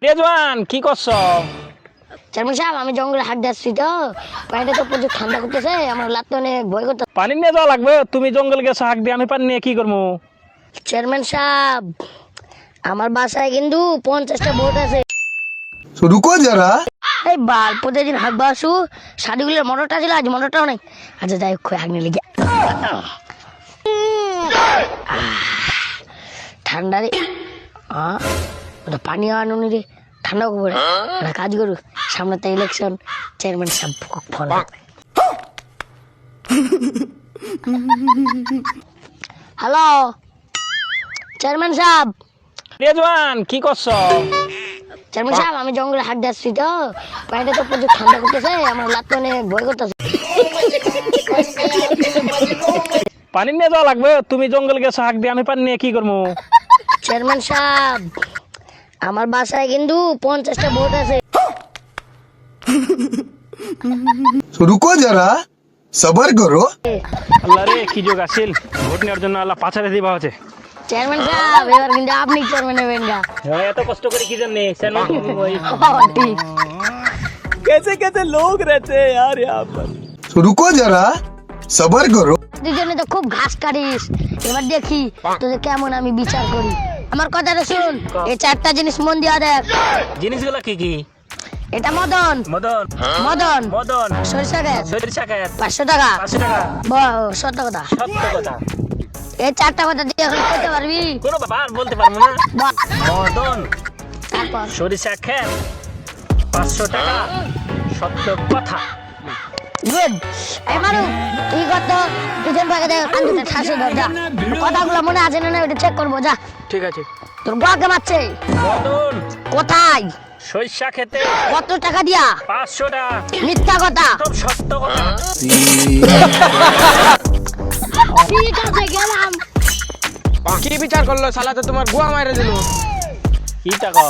রেজওয়ান কি করছো? চেয়ারম্যান সাহেব, আমি জঙ্গলে হাঁট যাচ্ছি তো, পানিটা তো প্রচুর ঠান্ডা করতেছে, আমার লাগতো অনেক ভয় করতে। পানি নিয়ে যাওয়া লাগবে। তুমি জঙ্গল গেছো হাঁক দিয়ে, আমি পানি নিয়ে কি করবো? চেয়ারম্যান সাহেব, আমার বাসায় কিন্তু 50টা বোট আছে। तो रुको जरा। এই বার প্রতিদিন হাঁকবা আসু, শাড়িগুলোর মোটরটা ছিল, আজ মোটরটাও নেই। আচ্ছা যাই হোক, হাঁক নিয়ে লেগে ঠান্ডা রে। ওটা পানি আনো নি রে, ঠান্ডা করে একটা কাজ করু, সামনে তো ইলেকশন, চেয়ারম্যান সাহেব ফোন লাগবে। হ্যালো চেয়ারম্যান সাহেব। রেজওয়ান কি করছো? চেয়ারম্যান সাহেব, আমি জঙ্গলে হাঁট যাচ্ছি তো, পানিটা তো প্রচুর ঠান্ডা করতেছে, আমার লাগতো অনেক ভয় করতেছে। পানি নিয়ে যাওয়া লাগবে। তুমি জঙ্গল গেছো হাঁক দিয়ে, আমি পানি নিয়ে কি করবো? চেয়ারম্যান সাহেব, আমার বাসায় কিন্তু 50টা বোট আছে। तो रुको जरा, सबर करो। আল্লাহ রে, কি যোগ আসিল! ভোট নেওয়ার জন্য আল্লাহ পাছাড়ে দিবা হচ্ছে। চেয়ারম্যান সাহেব, এবার কিন্তু আপনি চেয়ারম্যান হবেন না। এত কষ্ট করে কি জন্য ঠিক। कैसे कैसे लोग रहते हैं यार यहाँ पर। तो रुको जरा, सबर करो। দুজনে তো খুব ঘাস কাটিস, এবার দেখি তোদের কেমন আমি বিচার করি। আমার কথাটা শুন, এই 4টা জিনিস মন দিয়া দেখ। জিনিসগুলো কি কি? এটা মদন, মদন, মদন, মদন, সরিষা গ্যাস, সরিষা ক্ষেত, 500 টাকা, 500 টাকা, সত্য কথা। সত্য কথা। এই 4টা কথা দিয়ে এখন কইতে পারবি? কোনো ব্যাপার বলতে পারবো না। বল। মদন, তারপর সরিষা ক্ষেত, 500 টাকা, সত্য কথা। গুড। এমারু এই কত দুজন ভাগে দেখ, কান্দুতে ঠাসে ধর যা। কথাগুলো মনে আছে না, ওটা চেক করবো যা। ঠিক আছে। তোর বাকে মারছে মদন, কোথায়? সরিষা খেতে, কত টাকা দিয়া? 500 টাকা, মিথ্যা কথা। সব সত্য কথা। ঠিক আছে গেলাম। কি বিচার করলো শালা, তো তোমার গুয়া মাইরে দিল। কি টাকা?